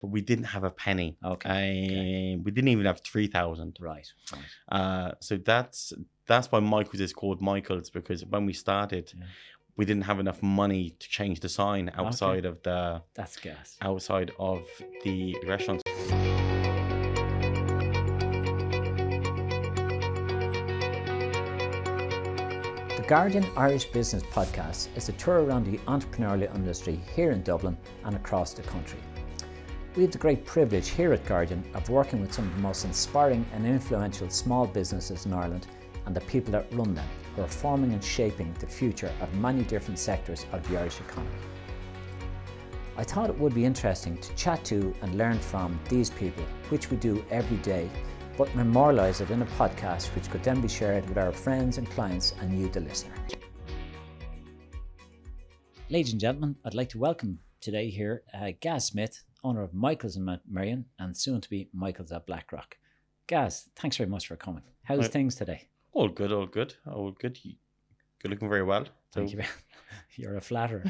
but we didn't have a penny. Okay. We didn't even have 3,000. Right. So that's why Michael's is called Michael's, because when we started, we didn't have enough money to change the sign outside of the That's gas. outside of the restaurant. The Guardian Irish Business Podcast is a tour around the entrepreneurial industry here in Dublin and across the country. We have the great privilege here at Guardian of working with some of the most inspiring and influential small businesses in Ireland and the people that run them, who are forming and shaping the future of many different sectors of the Irish economy. I thought it would be interesting to chat to and learn from these people, which we do every day, but memorialise it in a podcast which could then be shared with our friends and clients and you, the listener. Ladies and gentlemen, I'd like to welcome today here Gaz Smith, owner of Michael's in Mount Marion and soon to be Michael's at Blackrock. Gaz, thanks very much for coming. How's things today? All good. You're looking very well. So. Thank you. You're a flatterer.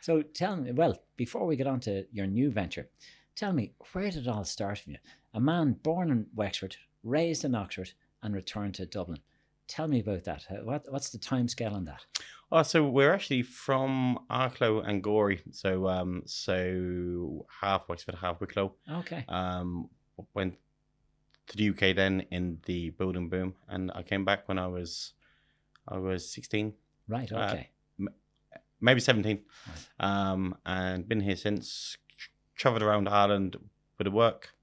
So tell me, well, before we get on to your new venture, tell me, where did it all start for you? A man born in Wexford, raised in Oxford and returned to Dublin. Tell me about that. What's the time scale on that? Oh, so we're actually from Arklow and Gorey. So half Wexford, half Wicklow. Okay. Went to the UK then in the building boom, and I came back when I was 16. Right, okay. Maybe 17. And been here since. Travelled around Ireland with the work.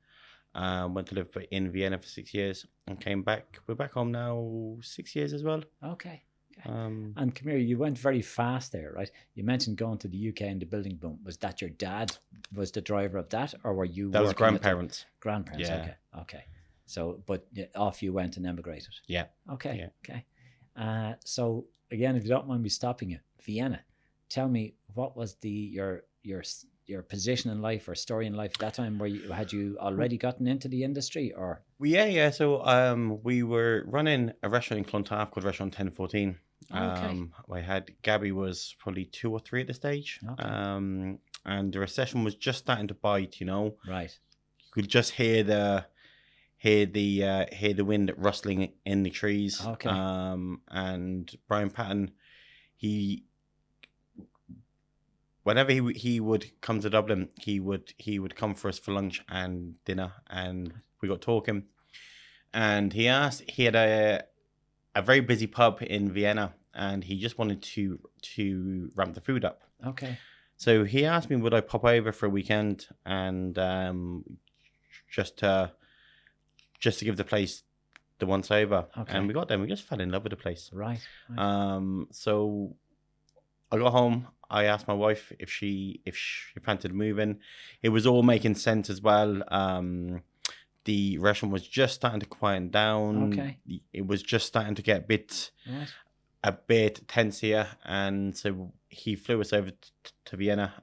Went to live in Vienna for 6 years and came back. We're back home now 6 years as well. Okay. And come here, you went very fast there, right? You mentioned going to the UK and the building boom. Was that your dad was the driver of that, or were you? That was grandparents. Grandparents, yeah. Okay. So, but off you went and emigrated. Yeah. Okay. Yeah. Okay. So again, if you don't mind me stopping you, Vienna. Tell me, what was your position in life or story in life at that time? Had you already gotten into the industry, or? Yeah. So we were running a restaurant in Clontarf called Restaurant 1014. Okay. I had Gabby was probably 2 or 3 at the stage. Okay. And the recession was just starting to bite. Right. You could just hear the wind rustling in the trees. Okay. And Brian Patton, whenever he would come to Dublin, he would come for us for lunch and dinner, and we got talking. And he had a very busy pub in Vienna, and he just wanted to ramp the food up. Okay. So he asked me would I pop over for a weekend and just to give the place the once over. Okay. And we got there. We just fell in love with the place. Right. So I got home. I asked my wife if she fancied moving. It was all making sense as well. The restaurant was just starting to quieten down. Okay. It was just starting to get a bit tense here, and so he flew us over to Vienna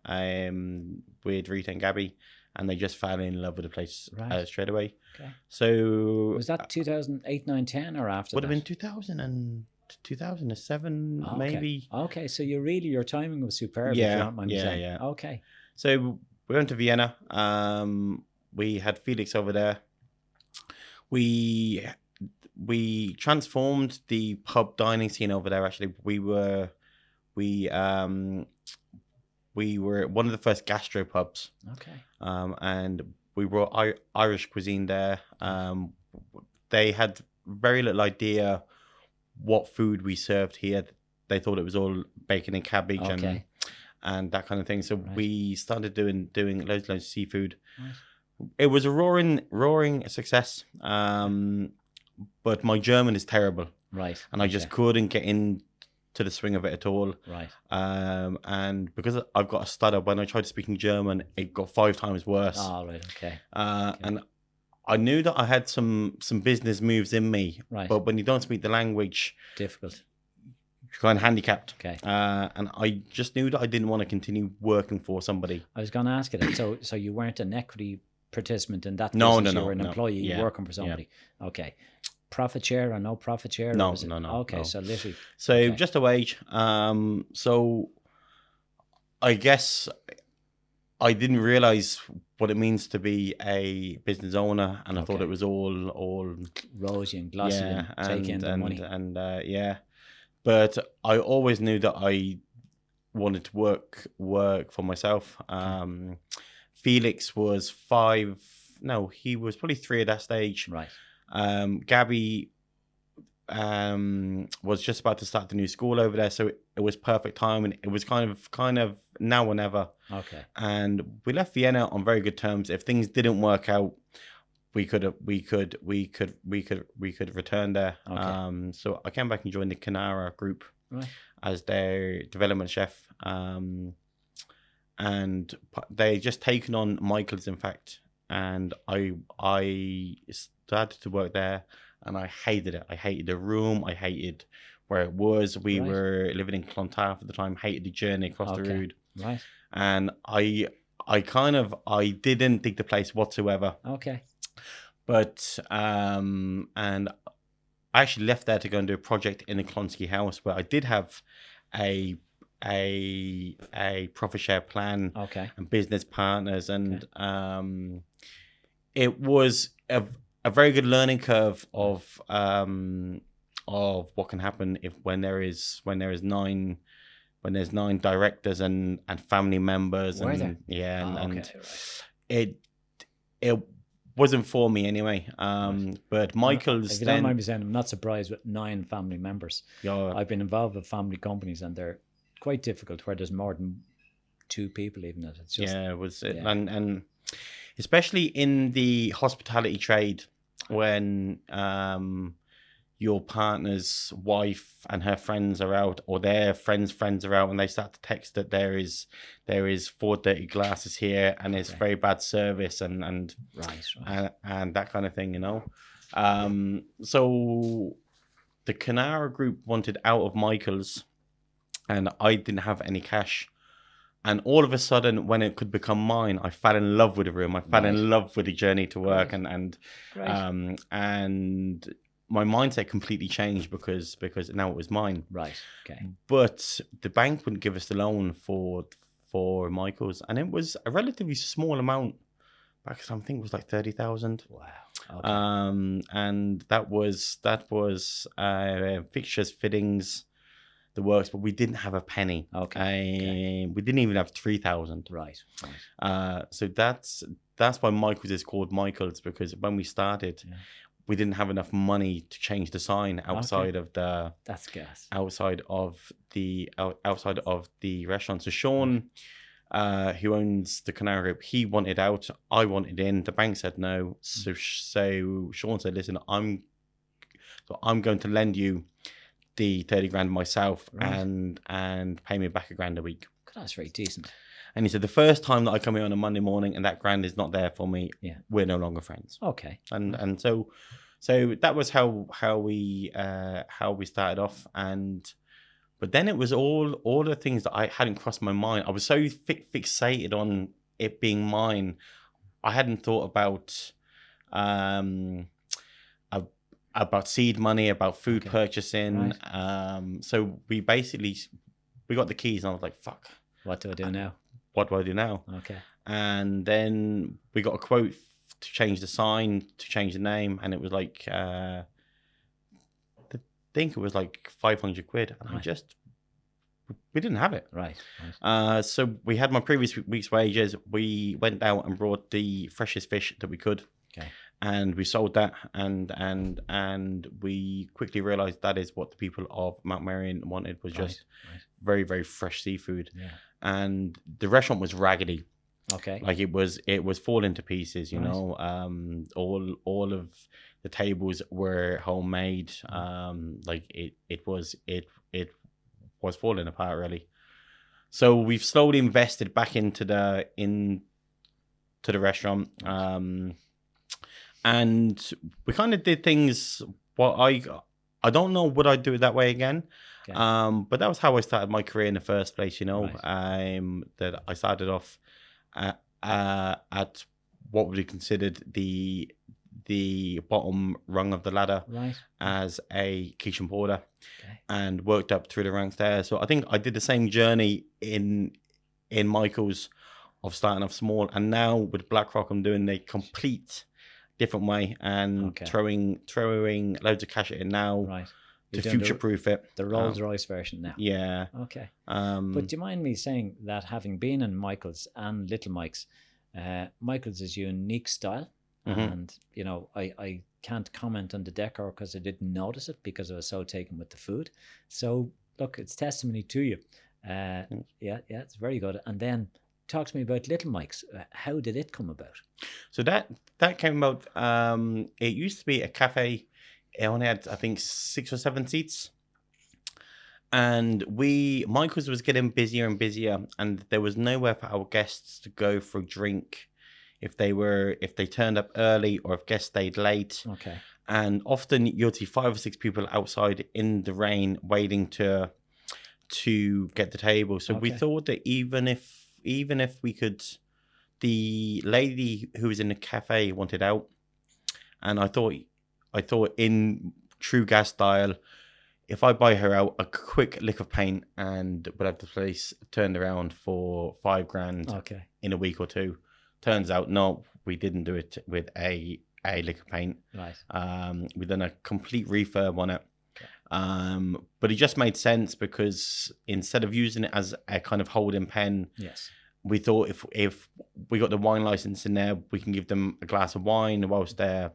with Rita and Gabby, and they just fell in love with the place straight away. Okay. So was that 2008, 9, 10 or after? Would have been 2007 maybe. Okay, so your timing was superb. If you don't mind me saying. Yeah. Okay. So we went to Vienna. We had Felix over there. We transformed the pub dining scene over there. Actually, we were one of the first gastro pubs. Okay. And we brought Irish cuisine there. They had very little idea what food we served here. They thought it was all bacon and cabbage and that kind of thing. So we started doing loads of seafood. Right. It was a roaring success. But my German is terrible. Right. And I just couldn't get into the swing of it at all. Right. And because I've got a stutter, when I tried speaking German, it got 5 times worse. Oh, right. Okay. And I knew that I had some business moves in me. Right. But when you don't speak the language, difficult. You're kind of handicapped. Okay. And I just knew that I didn't want to continue working for somebody. I was going to ask you that. So you weren't an equity participant in that business? No. You were an employee working for somebody. Yeah. Okay. Profit share or no profit share? No. Okay, no. so literally. So just a wage. So I guess I didn't realize what it means to be a business owner, and I thought Okay. it was all Rosy and glossy yeah, and take in the money. yeah. But I always knew that I wanted to work for myself. Felix was 5. No, he was probably 3 at that stage. Right. Gabby was just about to start the new school over there, so it was perfect time, and it was kind of now or never. Okay. And we left Vienna on very good terms. If things didn't work out, we could return there. Okay. So I came back and joined the Canara group Right. as their development chef. And they just taken on Michael's, in fact, and I started to work there, and I hated it. I hated the room. I hated where it was. We Right. were living in Clontarf at the time. Hated the journey across the Okay. road, Right. and I didn't think the place whatsoever. Okay. But and I actually left there to go and do a project in the Klonsky house, where I did have a profit share plan Okay. and business partners, and it was a very good learning curve of what can happen when there's 9 directors and family members. Were and there? yeah and, Oh, and okay. Right. it wasn't for me anyway. But Michael's, If you don't mind me saying, I'm not surprised with 9 family members. yeah, I've been involved with family companies, and they're quite difficult where there's more than 2 people even. It's just, yeah, it was yeah. and especially in the hospitality trade, when your partner's wife and her friends are out, or their friends are out, and they start to text that there is 4 dirty glasses here, and it's very bad service, and Right. and that kind of thing, So the Canara group wanted out of Michael's, and I didn't have any cash. And all of a sudden, when it could become mine, I fell in love with the room. I fell in love with the journey to work, Great. and my mindset completely changed because now it was mine. Right. Okay. But the bank wouldn't give us the loan for Michael's, and it was a relatively small amount. Back I think it was like 30,000. Wow. Okay. And that was fixtures, fittings, the works, but we didn't have a penny. Okay. We didn't even have 3,000. Right. So that's why Michael's is called Michael's, because when we started, we didn't have enough money to change the sign outside of the That's gas. outside of the restaurant. So Sean, who owns the Canara Group, he wanted out. I wanted in. The bank said no. So Sean said, "Listen, I'm going to lend you the 30 grand myself, and pay me back $1,000 a week." That's very decent. And he said, the first time that I come here on a Monday morning and that grand is not there for me, we're no longer friends. Okay. And so that was how we started off. But then it was all the things that I hadn't crossed my mind. I was so fixated on it being mine. I hadn't thought about seed money, about food purchasing. So we got the keys, and I was like, fuck. What do I do now? What do I do now? Okay. And then we got a quote to change the sign, to change the name, and it was like, I think it was like 500 quid. And we didn't have it. Right. So we had my previous week's wages. We went out and brought the freshest fish that we could. Okay. And we sold that, and we quickly realized that is what the people of Mount Marion wanted, was just very, very fresh seafood. Yeah. And the restaurant was raggedy. Okay. Like it was falling to pieces, know. All of the tables were homemade. Like it was falling apart, really. So we've slowly invested back into the restaurant. And we kind of did things. Well, I don't know would I do it that way again. Okay. But that was how I started my career in the first place. Right. That I started off at what would be considered the bottom rung of the ladder, as a kitchen porter, and worked up through the ranks there. So I think I did the same journey in Michael's, starting off small, and now with Blackrock, I'm doing a complete different way and throwing loads of cash at it now Right. to future-proof it. The Rolls-Royce version now. Yeah. Okay. But do you mind me saying that having been in Michael's and Little Mike's, Michael's is a unique style, and you know, I can't comment on the decor because I didn't notice it because I was so taken with the food. So look, it's testimony to you. Yeah, it's very good. And then talk to me about Little Mike's. How did it come about? So that came about. It used to be a cafe. It only had, I think, 6 or 7 seats, and Michael's was getting busier and busier, and there was nowhere for our guests to go for a drink if they turned up early or if guests stayed late. Okay. And often you'll see 5 or 6 people outside in the rain waiting to get the table. So we thought that even if we could, the lady who was in the cafe wanted out, and I thought in true Gaz style, if I buy her out a quick lick of paint and we'll have the place turned around for $5,000 in a week or two. Turns out, no, we didn't do it with a lick of paint. Right. We've done a complete refurb on it. But it just made sense because instead of using it as a kind of holding pen, yes, we thought if we got the wine license in there, we can give them a glass of wine whilst they're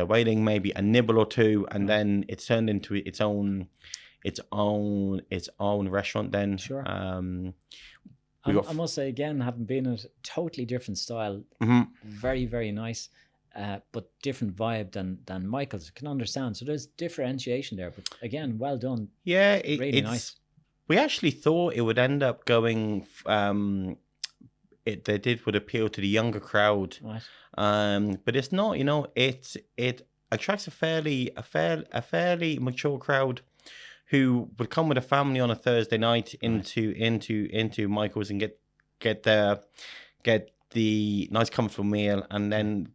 waiting, maybe a nibble or two, and then it's turned into its own restaurant. Then sure. I must say again, having been a totally different style, very very nice. But different vibe than Michael's. I can understand. So there's differentiation there. But again, well done. Yeah, really nice. We actually thought it would end up going. Would appeal to the younger crowd. Right. But it's not. You know, it attracts a fairly mature crowd who would come with a family on a Thursday night into Michael's and get the nice comfortable meal, and then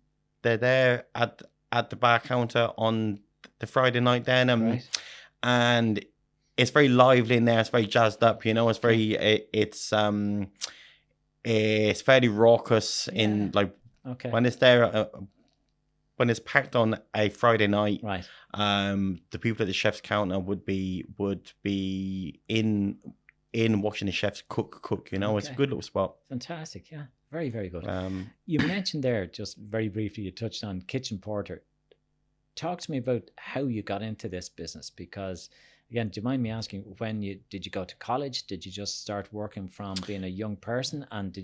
they're there at the bar counter on the Friday night then, right. And it's very lively in there. It's very jazzed up, you know. It's very it's fairly raucous in like when it's there. When it's packed on a Friday night, right? The people at the chef's counter would be in watching the chefs cook. You know, it's a good little spot. Fantastic, yeah, very very good. You mentioned there just very briefly. You touched on kitchen porter. Talk to me about how you got into this business, because again, do you mind me asking, did you go to college? Did you just start working from being a young person, and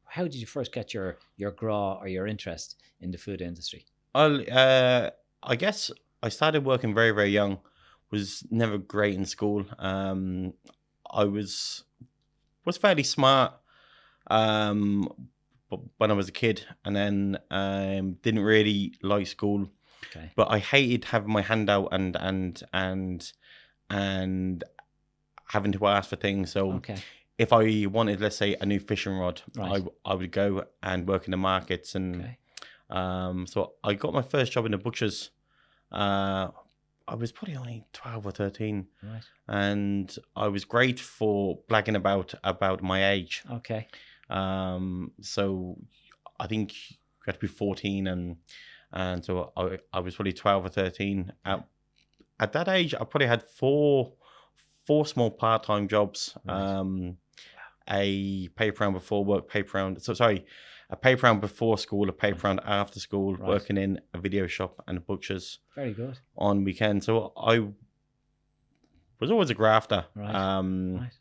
how did you first get your draw or your interest in the food industry? I guess I started working very, very young. Was never great in school. I was fairly smart but when I was a kid, and then didn't really like school. Okay. But I hated having my hand out and having to ask for things. So if I wanted, let's say, a new fishing rod, right, I would go and work in the markets and. So I got my first job in the butcher's. I was probably only 12 or 13. Right. And I was great for blagging about my age. Okay. So I think you had to be 14 and so I was probably 12 or 13. At that age, I probably had four small part-time jobs. Right. A paper round before work, a paper round before school, a paper round after school, right, working in a video shop and a butcher's. Very good. On weekends. So I was always a grafter. Right. Right.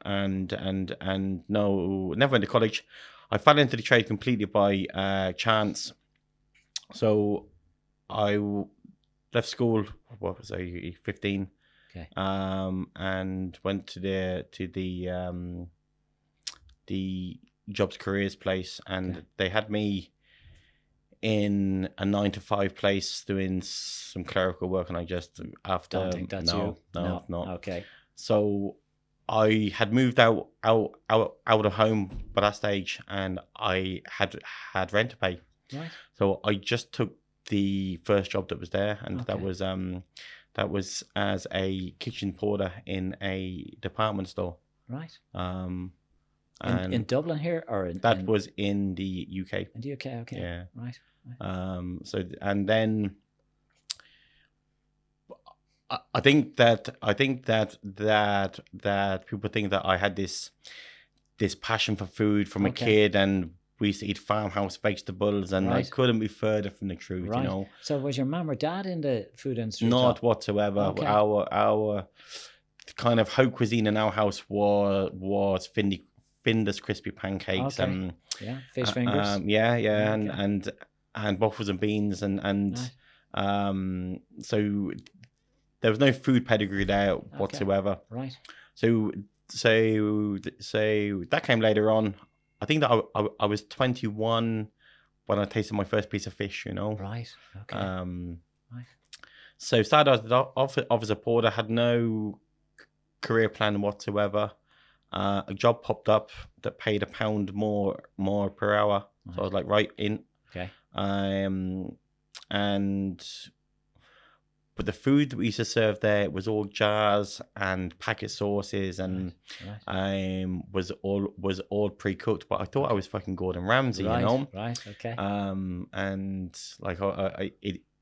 And no, never went to college. I fell into the trade completely by chance. So I left school, what was I, 15? Okay. And went to the jobs careers place, and they had me in a 9-to-5 place doing some clerical work, and I just after don't think that's no, you. No. Okay. So I had moved out of home by that stage, and I had rent to pay. Right. So I just took the first job that was there, and that was as a kitchen porter in a department store. Right. And in Dublin here, or that was in the UK. in the UK? Okay, Yeah. right. So and then I think that people think that I had this passion for food from a kid, and we used to eat farmhouse vegetables, and I couldn't be further from the truth. Right. You know. So was your mum or dad in the food industry? Not whatsoever. Okay. Our kind of haute cuisine in our house was Finder's crispy pancakes. Okay. Fish fingers. And waffles and beans and so there was no food pedigree there whatsoever. Right. So that came later on. I think that I was 21 when I tasted my first piece of fish. You know. Right. Okay. Right. So started off as a porter, had no career plan whatsoever. A job popped up that paid £1 more per hour. So I was like, right in. Okay. But the food that we used to serve there was all jars and packet sauces and was all pre-cooked. But I thought I was fucking Gordon Ramsay, you know. Right. Okay. And like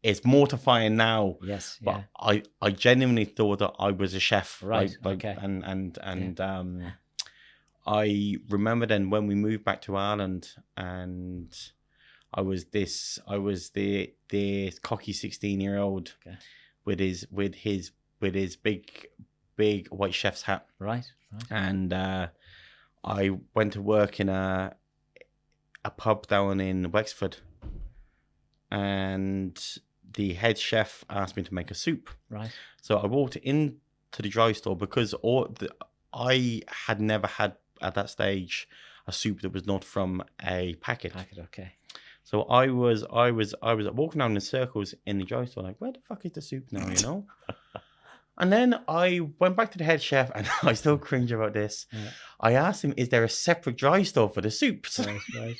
it's mortifying now. Yes. But I genuinely thought that I was a chef. Right. Like, okay. And I remember then when we moved back to Ireland, and I was this cocky 16-year-old with his big white chef's hat. Right. And I went to work in a pub down in Wexford, and the head chef asked me to make a soup. Right. So I walked into the dry store because I had never had at that stage a soup that was not from a packet. Okay. So I was walking around in circles in the dry store, like, where the fuck is the soup now, you know? And then I went back to the head chef, and I still cringe about this. Yeah. I asked him, is there a separate dry store for the soups? Right.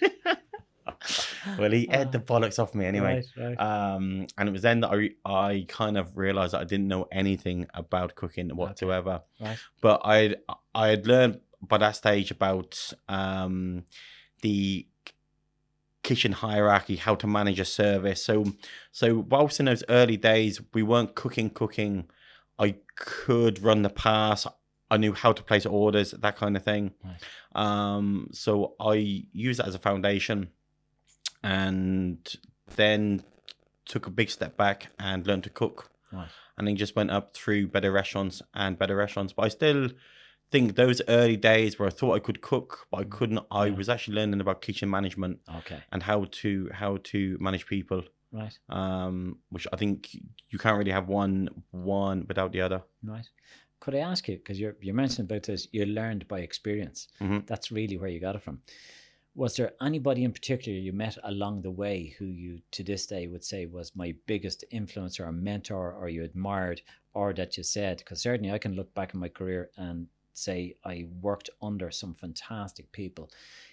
Well, he ate the bollocks off me anyway. Right. And it was then that I kind of realized that I didn't know anything about cooking whatsoever. Okay. Right. But I had learned by that stage about the kitchen hierarchy, how to manage a service. So whilst in those early days we weren't cooking, I could run the pass. I knew how to place orders, that kind of thing. Right. So I used that as a foundation, and then took a big step back and learned to cook. Right. And then just went up through better restaurants. But I still think those early days where I thought I could cook, but I couldn't. I was actually learning about kitchen management. Okay. And how to manage people. Right. Which I think you can't really have one without the other. Right. Could I ask you, because you mentioned about this, you learned by experience. Mm-hmm. That's really where you got it from. Was there anybody in particular you met along the way who you to this day would say was my biggest influencer or mentor, or you admired, or that you said, because certainly I can look back in my career and say I worked under some fantastic people,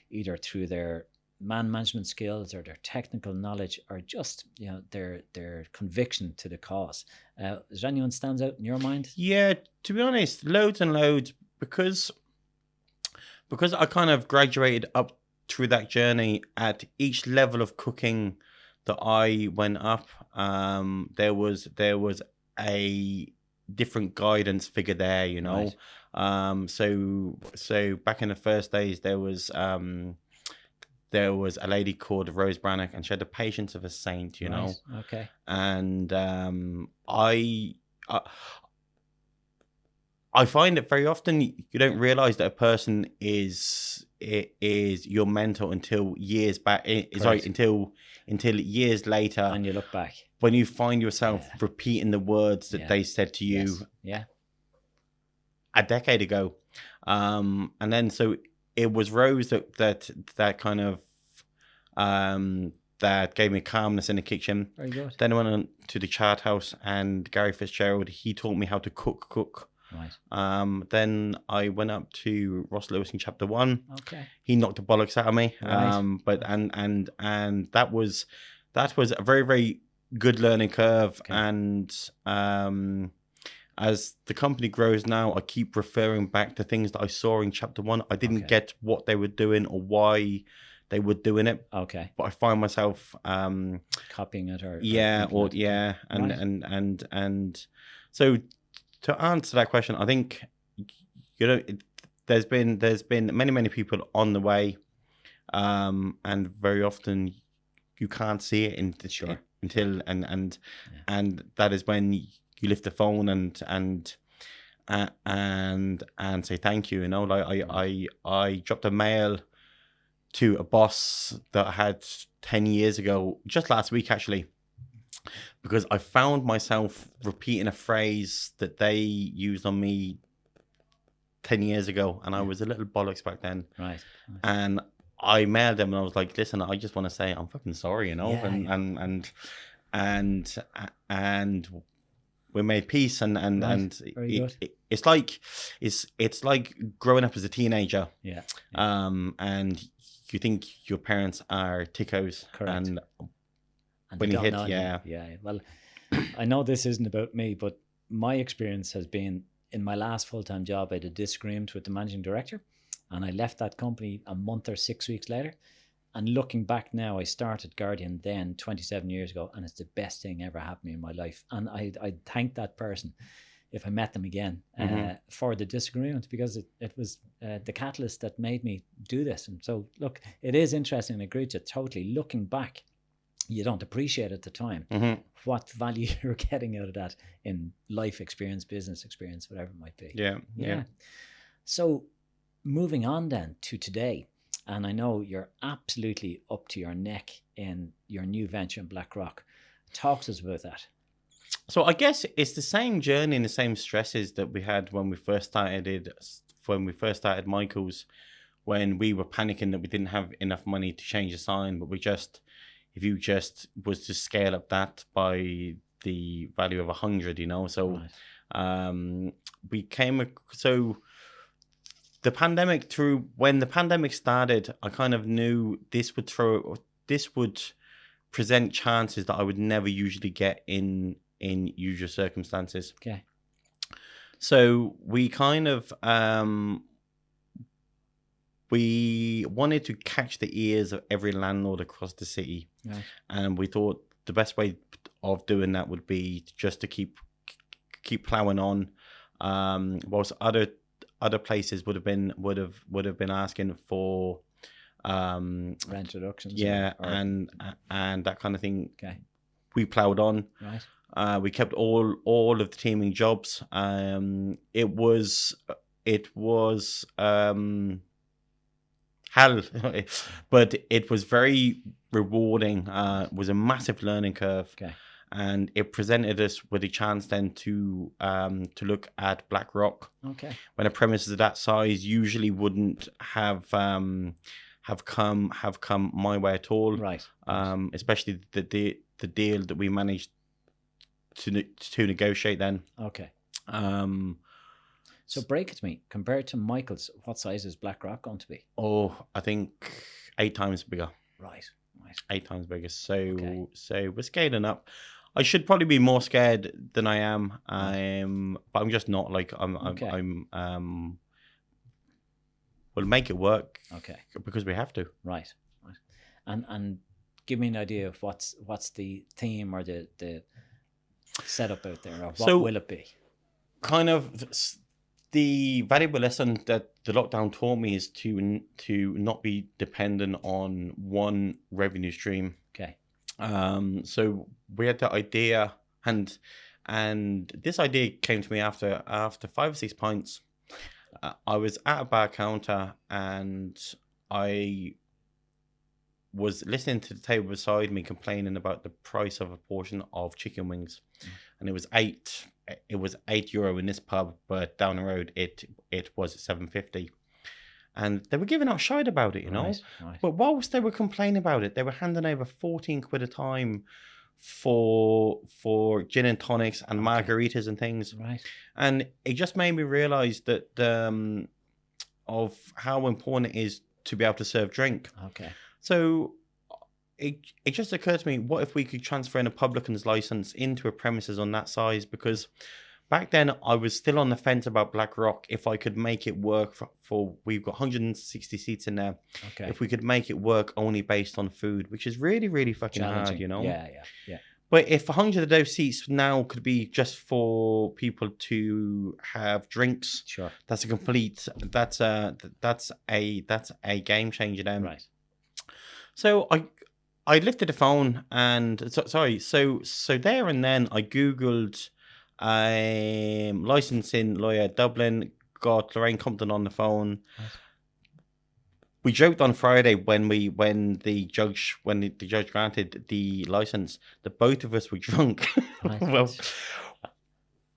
either through their man management skills or their technical knowledge, or just their conviction to the cause. Is there anyone stands out in your mind? Yeah, to be honest, loads and loads, because I kind of graduated up through that journey. At each level of cooking that I went up, there was a different guidance figure there, you know. Right. So back in the first days, there was a lady called Rose Brannock, and she had the patience of a saint, you know. Okay. And I find that very often you don't realize that a person is your mentor until years back. Until years later, and you look back when you find yourself repeating the words that they said to you. Yes. A decade ago, and then so it was Rose that kind of that gave me calmness in the kitchen. Very good. Then I went on to the Chart House, and Gary Fitzgerald, he taught me how to cook. Right. Then I went up to Ross Lewis in Chapter 1. Okay. He knocked the bollocks out of me. Right. But that was a very, very good learning curve. Okay. And as the company grows now, I keep referring back to things that I saw in chapter 1. I didn't get what they were doing or why they were doing it. Okay. But I find myself copying it or and so to answer that question, I think there's been many people on the way, and very often you can't see it until and that is when you lift the phone and say thank you. Like I dropped a mail to a boss that I had 10 years ago, just last week actually, because I found myself repeating a phrase that they used on me 10 years ago, and I was a little bollocks back then. Right. And I mailed them and I was like, listen, I just want to say I'm fucking sorry, and we made peace, and it's like growing up as a teenager. Yeah. And you think your parents are tickos. Correct. And when you hit, Well, I know this isn't about me, but my experience has been in my last full-time job, I had a disagreement with the managing director, and I left that company a month or 6 weeks later. And looking back now, I started Guardian then 27 years ago, and it's the best thing ever happened in my life. And I thank that person if I met them again for the disagreement, because it was the catalyst that made me do this. And so, look, it is interesting, and I agree with you totally. Looking back, you don't appreciate at the time what value you're getting out of that in life experience, business experience, whatever it might be. Yeah. So moving on then to today, and I know you're absolutely up to your neck in your new venture in Blackrock. Talk to us about that. So I guess it's the same journey and the same stresses that we had when we first started Michael's, when we were panicking that we didn't have enough money to change the sign, but if you just was to scale up that by the value of 100, so the pandemic, when the pandemic started, I kind of knew this would present chances that I would never usually get in usual circumstances. Okay. So we kind of we wanted to catch the ears of every landlord across the city, and we thought the best way of doing that would be just to keep plowing on, whilst other places would have been asking for rent reductions, and that kind of thing. Okay. We plowed on. Right. We kept all of the teaming jobs. It was hell, but it was very rewarding. It was a massive learning curve. Okay. And it presented us with a chance then to look at Blackrock. Okay. When a premises of that size usually wouldn't have come my way at all. Right. Especially the deal that we managed to negotiate then. Okay. So break it to me. Compared to Michael's, what size is Blackrock going to be? Oh, I think 8 times bigger. Right. 8 times bigger. So we're scaling up. I should probably be more scared than I am. But I'm just not. Like we'll make it work. Okay. Because we have to. Right. And give me an idea of what's the theme or the setup out there, or what will it be? Kind of the valuable lesson that the lockdown taught me is to not be dependent on one revenue stream. Okay. So we had the idea, and this idea came to me after 5 or 6 pints. I was at a bar counter and I was listening to the table beside me complaining about the price of a portion of chicken wings, and it was €8 in this pub, but down the road it was $7.50, and they were giving out shite about it, Right. But whilst they were complaining about it, they were handing over 14 quid a time for gin and tonics and margaritas and things. Right. And it just made me realize that of how important it is to be able to serve drink. Okay. So it just occurred to me, what if we could transfer in a publican's license into a premises on that size? Because back then I was still on the fence about Blackrock. If I could make it work for we've got 160 seats in there. Okay. If we could make it work only based on food, which is really, really fucking hard, Yeah. But if 100 of those seats now could be just for people to have drinks, Sure. that's a game changer then. Right. So I lifted the phone and so there and then I googled licensing lawyer Dublin, got Lorraine Compton on the phone. Right. We joked on Friday when the judge granted the license that both of us were drunk. Right. Well,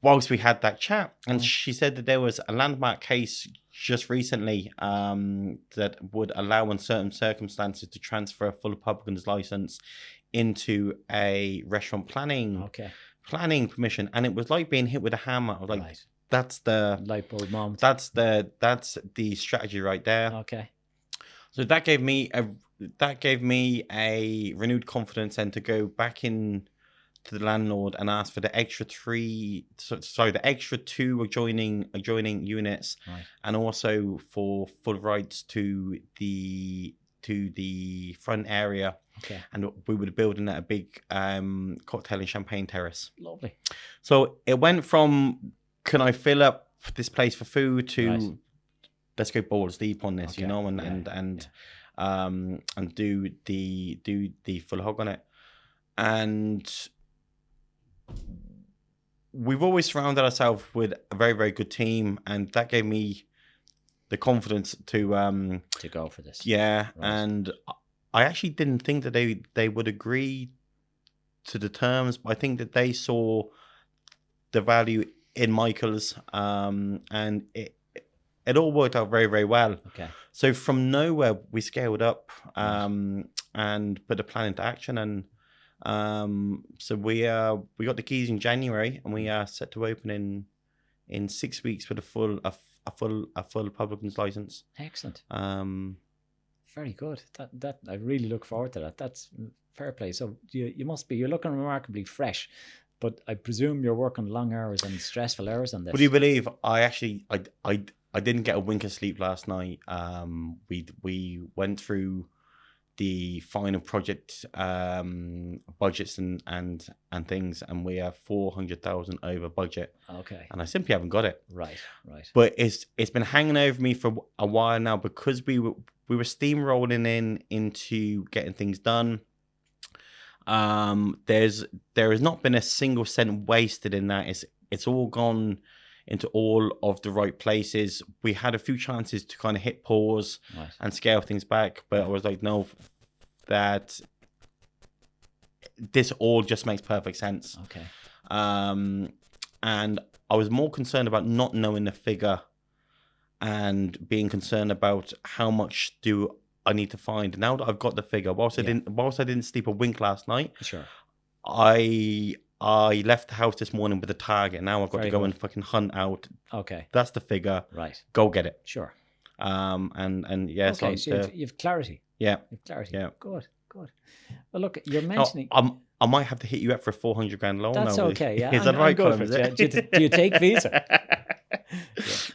whilst we had that chat, and Right. she said that there was a landmark case just recently that would allow in certain circumstances to transfer a full publican's license into a restaurant planning permission, and it was like being hit with a hammer. I was like, Right. that's the Light bulb moment. that's the strategy right there. Okay. So that gave me a renewed confidence and to go back in to the landlord and ask for the extra two adjoining units, Right. and also for full rights to the front area. Okay. And we were building at a big cocktail and champagne terrace. Lovely. So it went from, can I fill up this place for food, to Right. let's go balls deep on this, Okay. you know, and do the full hog on it. And we've always surrounded ourselves with a very, very good team, and that gave me the confidence to go for this. Yeah, Right. and I actually didn't think that they would agree to the terms, but I think that they saw the value in Michael's, and it all worked out very, very well. Okay. So from nowhere, we scaled up and put a plan into action, and so we got the keys in January, and we are set to open in 6 weeks with a full publican's license. Excellent. Very good. That I really look forward to that. That's fair play. So you're looking remarkably fresh, but I presume you're working long hours and stressful hours on this. Would you believe I didn't get a wink of sleep last night. We went through the final project budgets and things, and we are 400,000 over budget. Okay. And I simply haven't got it. Right. But it's been hanging over me for a while now, because we were steamrolling into getting things done. There has not been a single cent wasted in that. It's all gone into all of the right places. We had a few chances to kind of hit pause and scale things back, but I was like, no, that this all just makes perfect sense. Okay. And I was more concerned about not knowing the figure and being concerned about how much do I need to find. Now that I've got the figure, whilst I didn't sleep a wink last night, sure, I left the house this morning with a target. Now I've got to go and fucking hunt out. Okay. That's the figure. Right. Go get it. Sure. And yeah. Okay, so you've clarity. Yeah. You've clarity. Yeah. Good. Well, look, you're mentioning... I might have to hit you up for a 400 grand loan. That's now. okay, yeah. Is that right, Colin? Do you take Visa?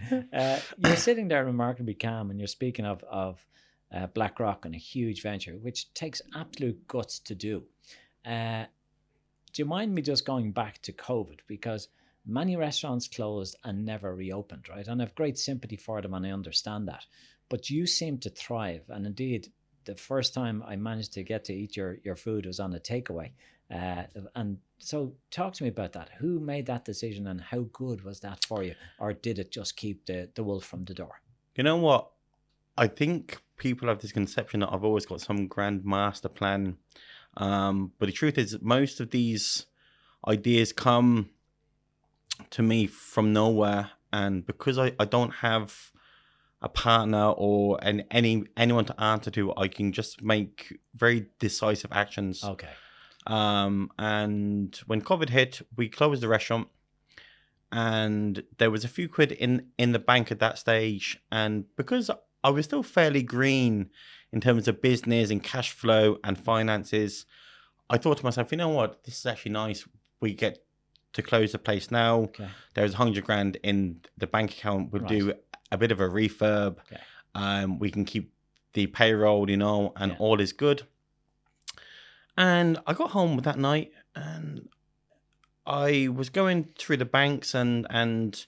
Yeah. You're sitting there remarkably calm, and you're speaking of Blackrock and a huge venture, which takes absolute guts to do. Do you mind me just going back to COVID? Because many restaurants closed and never reopened, right? And I have great sympathy for them, and I understand that. But you seem to thrive. And indeed, the first time I managed to get to eat your food was on a takeaway. And so talk to me about that. Who made that decision, and how good was that for you? Or did it just keep the wolf from the door? You know what? I think people have this conception that I've always got some grand master plan. But the truth is, most of these ideas come to me from nowhere. And because I don't have a partner or anyone to answer to, I can just make very decisive actions. Okay. And when COVID hit, we closed the restaurant, and there was a few quid in the bank at that stage. And because I was still fairly green in terms of business and cash flow and finances, I thought to myself, you know what, this is actually nice. We get to close the place now. Okay. There's 100 grand in the bank account. We'll Right. do a bit of a refurb. Okay. We can keep the payroll, and Yeah. all is good. And I got home that night, and I was going through the banks and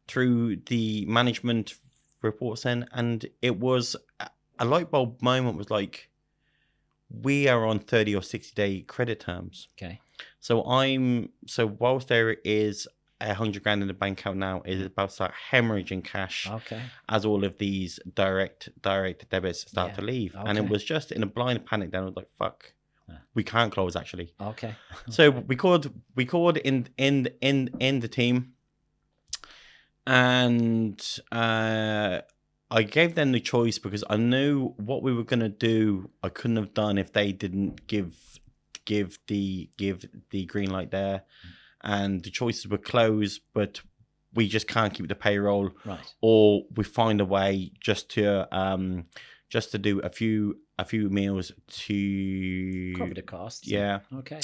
through the management reports, and it was a light bulb moment. Was like, we are on 30 or 60-day credit terms. Okay. So whilst there is 100 grand in the bank account now, it is about to start hemorrhaging cash. Okay. As all of these direct debits start to leave. And it Okay. was just in a blind panic. Then I was like, fuck, we can't close actually. Okay. So we called in the team, and I gave them the choice because I knew what we were gonna do. I couldn't have done if they didn't give the green light there, and the choices were closed. But we just can't keep the payroll, Right. or we find a way just to do a few meals to Cover the costs. Yeah. Okay.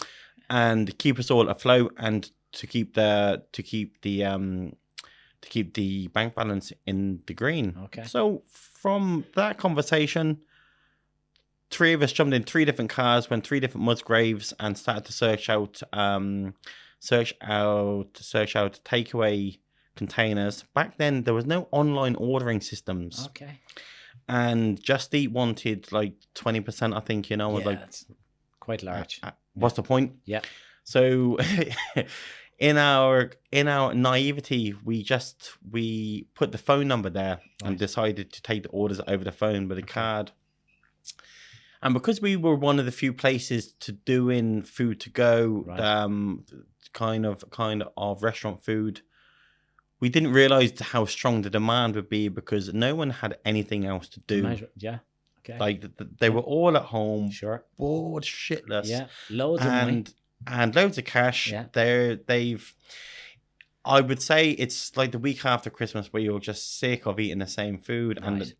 And keep us all afloat, and to keep the bank balance in the green. Okay. So from that conversation, 3 of us jumped in 3 different cars, went 3 different Musgraves, and started to search out takeaway containers. Back then, there was no online ordering systems. Okay. And Just Eat wanted like 20%, I think, was like, it's quite large. what's the point? Yeah. So in our naivety, we put the phone number there and decided to take the orders over the phone with a card. And because we were one of the few places to do in food to go, kind of restaurant food, we didn't realize how strong the demand would be because no one had anything else to do. Yeah. Okay. Like they were all at home, Sure. bored shitless. Yeah. Loads of money. And loads of cash. Yeah. I would say it's like the week after Christmas where you're just sick of eating the same food, and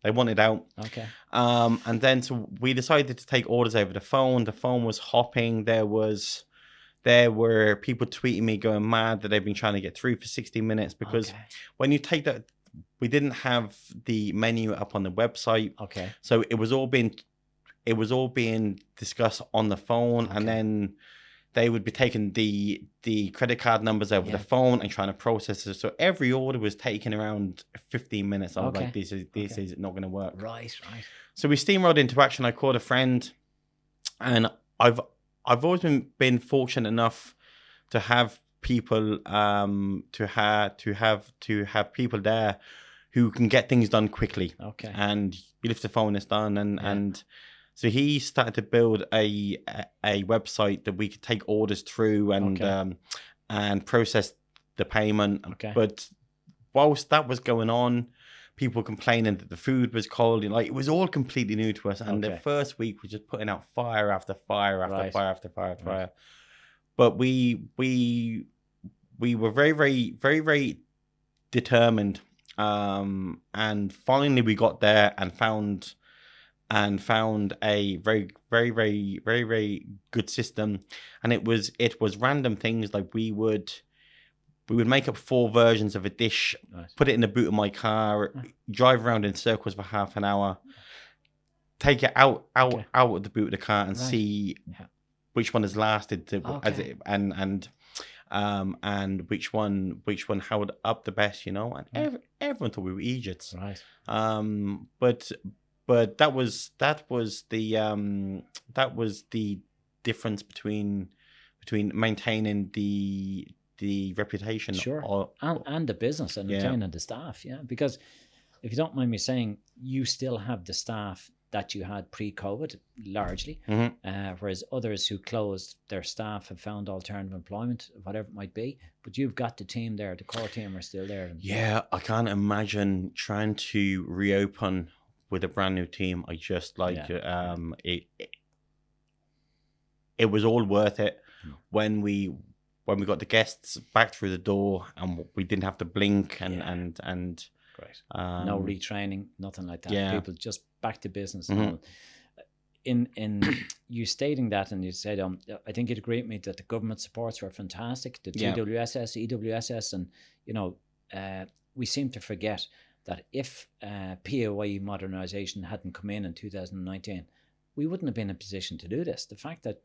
they wanted out. Okay. And then so we decided to take orders over the phone. The phone was hopping. There were people tweeting me going mad that they've been trying to get through for 60 minutes because when you take that, we didn't have the menu up on the website. Okay. So it was all being discussed on the phone, and then they would be taking the credit card numbers over the phone and trying to process it. So every order was taking around 15 minutes. I was like, this is not going to work. Right. So we steamrolled into action. I called a friend, and I've always been fortunate enough to have people to have people there who can get things done quickly. Okay. And you lift the phone, it's done, and so he started to build a website that we could take orders through and process the payment. Okay. But whilst that was going on, people complaining that the food was cold, it was all completely new to us. And the first week was just putting out fire after fire after fire after fire after fire. But we were very, very, very, very determined. And finally we got there and found a very, very, very, very, very good system. And it was random things like we would make up 4 versions of a dish, put it in the boot of my car, drive around in circles for half an hour, take it out of the boot of the car and see which one has lasted and which one held up the best, and everyone thought we were Egypts. Right. But that was the difference between maintaining the reputation, and the business and retaining the staff. Yeah, because if you don't mind me saying, you still have the staff that you had pre-COVID largely, whereas others who closed their staff have found alternative employment, whatever it might be. But you've got the team there; the core team are still there. Yeah, I can't imagine trying to reopen with a brand new team. I just it was all worth it when we got the guests back through the door and we didn't have to blink and great. No retraining, nothing like that. Yeah. People just back to business. in you stating that, and you said, I think you'd agree with me that the government supports were fantastic, the TWSS, EWSS, and we seem to forget that if PAYE modernisation hadn't come in 2019, we wouldn't have been in a position to do this. The fact that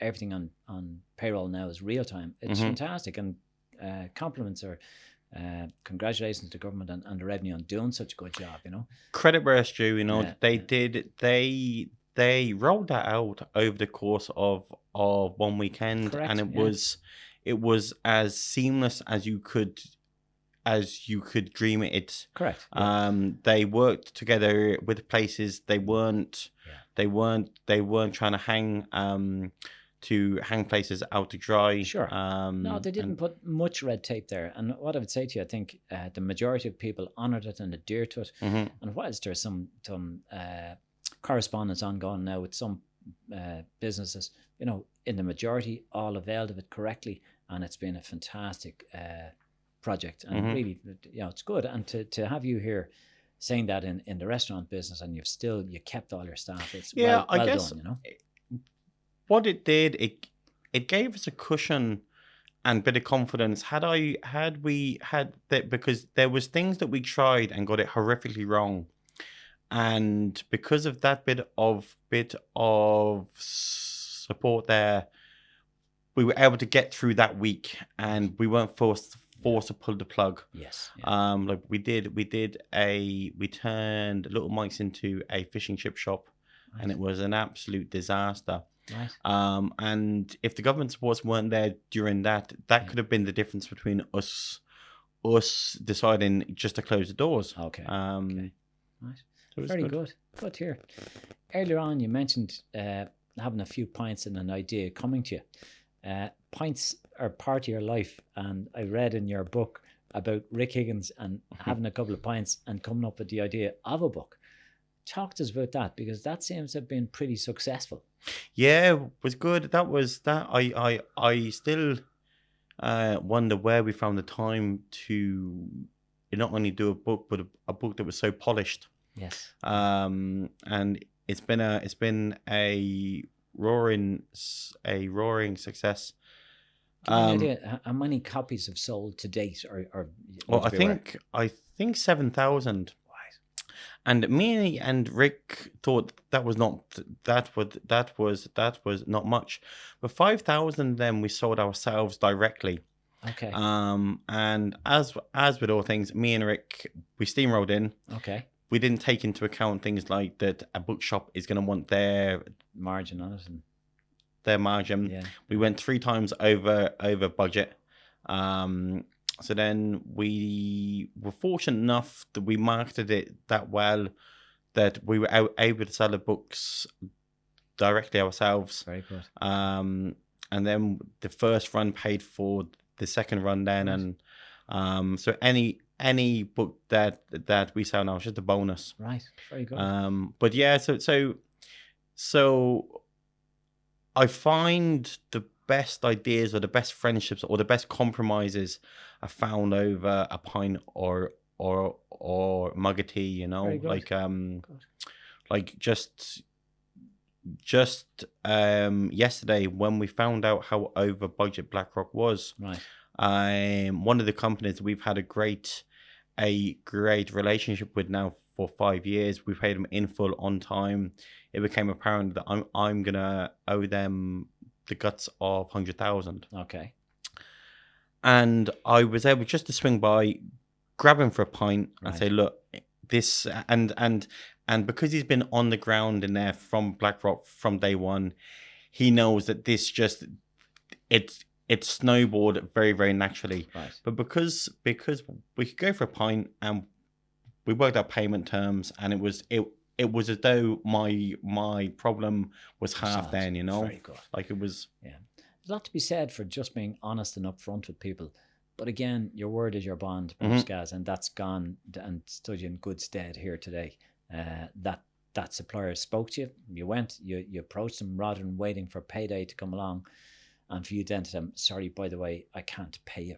everything on payroll now is real time, it's fantastic, and compliments or congratulations to the government and the revenue on doing such a good job. Credit where it's due. They rolled that out over the course of one weekend. Correct, and it was as seamless as you could dream it. It's correct. They worked together with places. They weren't trying to hang places out to dry. Sure. No, they didn't put much red tape there. And what I would say to you, I think the majority of people honoured it and adhered to it. And whilst there's some correspondence ongoing now with some businesses, in the majority, all availed of it correctly, and it's been a fantastic project. And really, it's good. And to have you here saying that in the restaurant business, and you kept all your staff, it's well guess done. What it did, it gave us a cushion and bit of confidence. Had we had that, because there was things that we tried and got it horrifically wrong, and because of that bit of support there, we were able to get through that week, and we weren't forced to pull the plug. Yes. Like we turned Little Mike's into a fish and chip shop, and it was an absolute disaster. Right. And if the government supports weren't there during that could have been the difference between us deciding just to close the doors. Okay. Right. So very good. Good here. Earlier on, you mentioned having a few pints and an idea coming to you. Pints are part of your life, and I read in your book about Rick Higgins and having a couple of pints and coming up with the idea of a book. Talk to us about that, because that seems to have been pretty successful. Yeah, it was good. That was that. I still wonder where we found the time to not only do a book, but a book that was so polished. Yes. And it's been a roaring success. Idea, how many copies have sold to date? Or I think 7,000. And me and Rick thought that was not much, but 5,000 then we sold ourselves directly. Okay. And as with all things, me and Rick, we steamrolled in. Okay. We didn't take into account things like that a bookshop is going to want their margin on it and their margin. Yeah. We went 3 times over budget. So then we were fortunate enough that we marketed it that well that we were able to sell the books directly ourselves. Very good. And then the first run paid for the second run then. Right. And so any book that we sell now is just a bonus. Right. Very good. But yeah, so I find the best ideas or the best friendships or the best compromises are found over a pint or mug of tea, like just yesterday when we found out how over budget Blackrock was. Right. One of the companies we've had a great relationship with now for 5 years. We paid them in full on time. It became apparent that I'm gonna owe them the guts of 100,000. Okay. And I was able just to swing by, grab him for a pint, and say, look, this and because he's been on the ground in there from Blackrock from day one, he knows that this it snowballed very, very naturally. Right. But because we could go for a pint and we worked out payment terms, and it was as though my problem was half then, Very good. Like it was. Yeah. There's a lot to be said for just being honest and upfront with people. But again, your word is your bond, Gaz, and that's gone and stood you in good stead here today. That supplier spoke to you, you went, you approached them rather than waiting for payday to come along, and for you then to them, sorry, by the way, I can't pay you.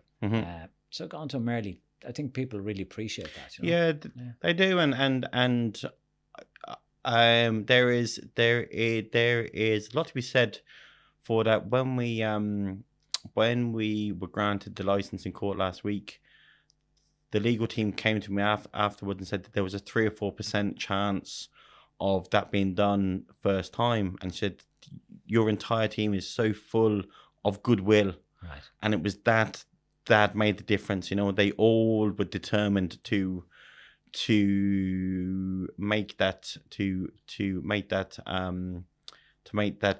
So go on to them early. I think people really appreciate that. Yeah, they do, and there is a lot to be said for that. When we were granted the license in court last week, the legal team came to me afterwards and said that there was a 3 or 4% chance of that being done first time, and said your entire team is so full of goodwill, Right. and it was that made the difference. They all were determined to make that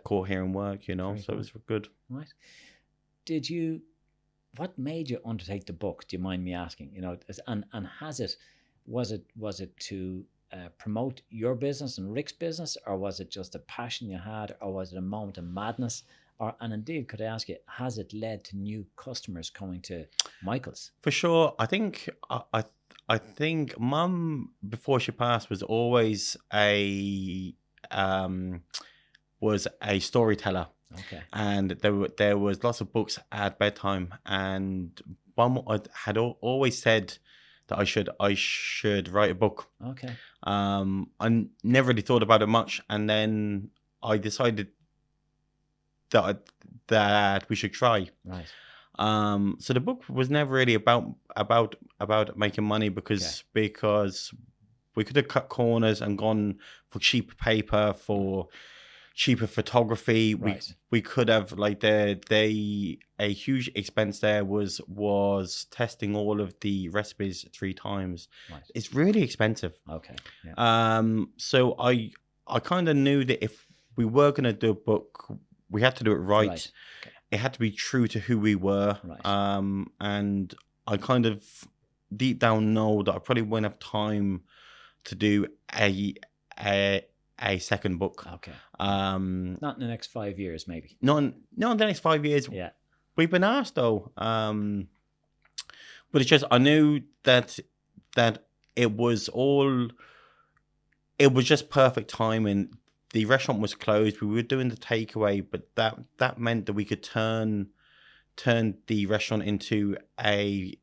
court hearing work. Very So it was good. Right. What made you undertake the book? Do you mind me asking? And was it to promote your business and Rick's business, or was it just a passion you had, or was it a moment of madness? And indeed, could I ask you, has it led to new customers coming to Michael's? For sure. I think Mum, before she passed, was always a storyteller. Okay. And there was lots of books at bedtime, and Mum had always said that I should write a book. Okay. I never really thought about it much, and then I decided that we should try. Right. So the book was never really about making money, because we could have cut corners and gone for cheaper paper, for cheaper photography. Right. We could have, like, a huge expense there was testing all of the recipes 3 times. Right. It's really expensive. Okay. Yeah. So I kind of knew that if we were going to do a book, we had to do it right. Right. Okay. It had to be true to who we were. Right. And I kind of deep down know that I probably won't have time to do a second book. Okay. Not Not in the next 5 years, maybe. in the next 5 years. Yeah. We've been asked though. But it's just, I knew that it was just perfect timing. The restaurant was closed. We were doing the takeaway, but that meant that we could turn the restaurant into a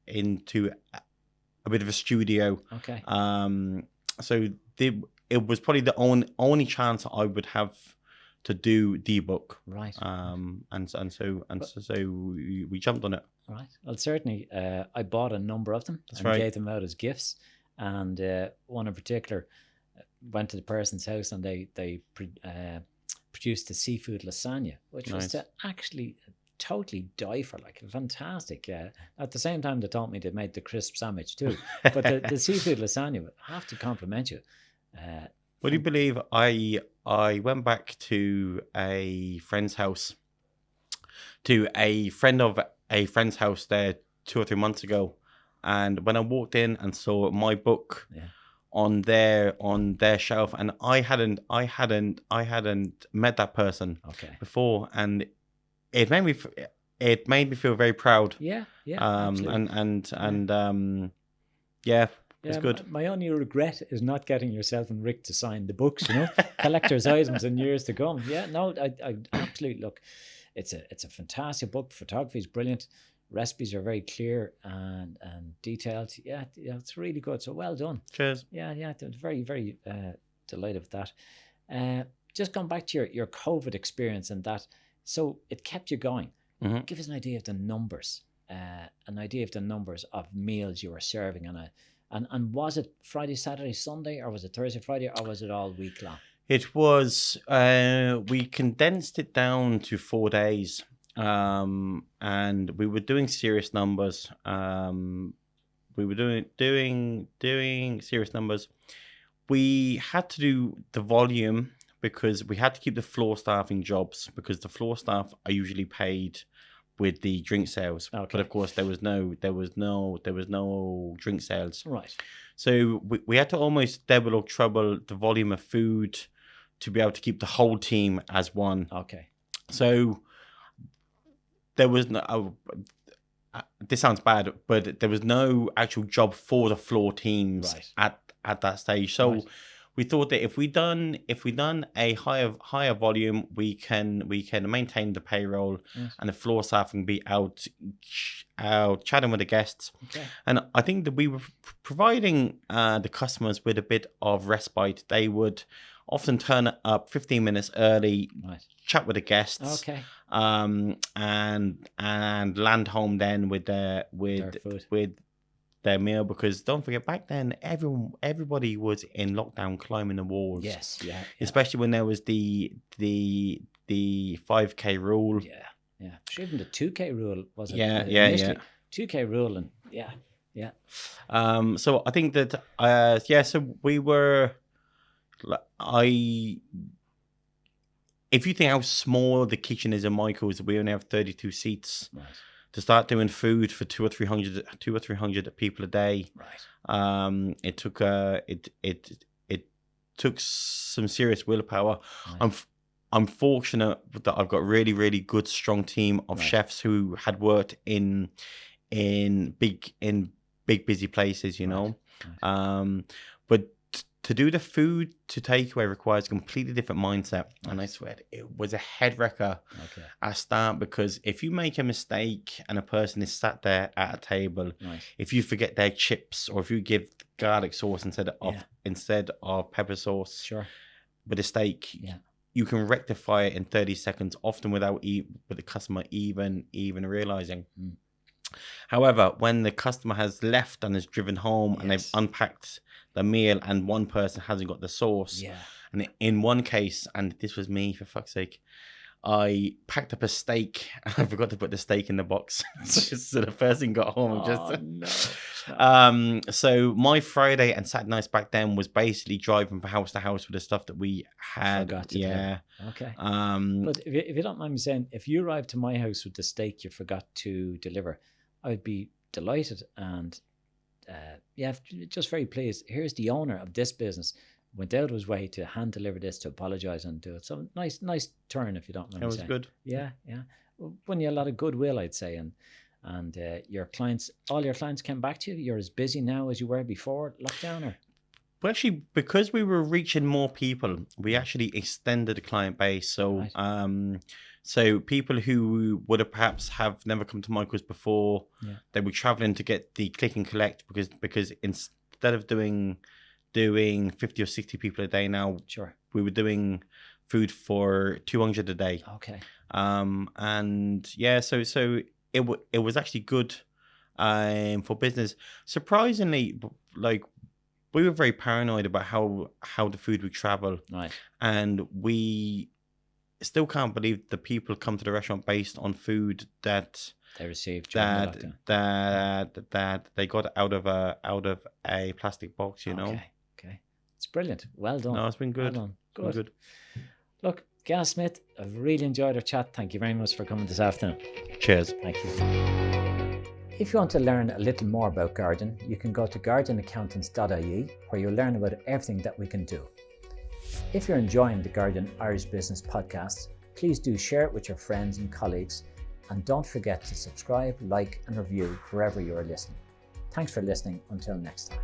bit of a studio. Okay. So it was probably the only chance I would have to do the book. Right. So we jumped on it. Right. Well, certainly, I bought a number of them and right. gave them out as gifts. And one in particular, went to the person's house, and they produced a seafood lasagna, which was to actually totally die for, like, fantastic. At the same time, they told me they made the crisp sandwich too. But the seafood lasagna, I have to compliment you. Would you believe I went back to a friend's house, there 2 or 3 months ago, and when I walked in and saw my book on their shelf, and I hadn't met that person before, and it made me feel very proud. Yeah. Absolutely. It's good. My only regret is not getting yourself and Rick to sign the books, collector's items in years to come. Yeah, no, I absolutely, look, it's a fantastic book. Photography is brilliant. Recipes are very clear and detailed. Yeah, it's really good. So well done. Cheers. Yeah, very, very delighted with that. Just going back to your COVID experience and that, so it kept you going. Mm-hmm. Give us an idea of the numbers of meals you were serving on and was it Friday, Saturday, Sunday, or was it Thursday, Friday, or was it all week long? It was, we condensed it down to 4 days, and we were doing serious numbers. We were doing serious numbers. We had to do the volume because we had to keep the floor staff in jobs, because the floor staff are usually paid with the drink sales. Okay. But of course there was no drink sales. Right. So we had to almost double or treble the volume of food to be able to keep the whole team as one. Okay. So there was no, this sounds bad, but there was no actual job for the floor teams at that stage. So we thought that if we done a higher volume, we can maintain the payroll, and the floor staff can be out chatting with the guests. Okay. And I think that we were providing the customers with a bit of respite. They would often turn up 15 minutes early, Right. chat with the guests, Okay. and land home then with Their food. with their meal, because don't forget, back then everybody was in lockdown climbing the walls. Yes. Yeah. Especially when there was the 5K rule. Yeah. Yeah. Sure, even the 2K rule was it? Yeah. Initially, 2K rule, and yeah. So I think that so we were, if you think how small the kitchen is in Michael's, we only have 32 seats. Right. To start doing food for 200 or 300 people a day. Right. It took some serious willpower. Right. I'm fortunate that I've got really, really good, strong team of Right. chefs who had worked in big busy places, you know. Right. But to do the food to takeaway requires a completely different mindset. Right. And I swear it was a head wrecker at start, because if you make a mistake and a person is sat there at a table, Right. if you forget their chips, or if you give garlic sauce instead of pepper sauce Sure. with a steak, you can rectify it in 30 seconds, often without with the customer even realizing. However, when the customer has left and has driven home and they've unpacked the meal and one person hasn't got the sauce, and in one case, and this was me, for fuck's sake, I packed up a steak and I forgot to put the steak in the box. So the person got home and just so my Friday and Saturday nights back then was basically driving from house to house with the stuff that we had. Forgot to deliver. Okay. But if you don't mind me saying, if you arrived to my house with the steak you forgot to deliver, I would be delighted and just very pleased. Here's the owner of this business, went out of his way to hand deliver this, to apologize and do it. So nice turn, if you don't mind me saying. It was good. Yeah. Won you a lot of goodwill, I'd say, and your clients, all your clients came back to you. You're as busy now as you were before lockdown, or? Well, actually, because we were reaching more people, we actually extended the client base. So, so people who would have perhaps have never come to Michael's before, they were traveling to get the click and collect, because instead of doing 50 or 60 people a day now, we were doing food for 200 a day. Okay. And so it was actually good for business. Surprisingly, like, we were very paranoid about how the food would travel. Right. And we still can't believe the people come to the restaurant based on food that they received that they got out of a plastic box, you know. Okay. It's brilliant. Well done. No, it's been good. Well done. Good. Look, Gaz Smith, I've really enjoyed our chat. Thank you very much for coming this afternoon. Cheers. Thank you. If you want to learn a little more about Guardian, you can go to guardianaccountants.ie, where you'll learn about everything that we can do. If you're enjoying the Guardian Irish Business podcast, please do share it with your friends and colleagues, and don't forget to subscribe, like and review wherever you are listening. Thanks for listening. Until next time.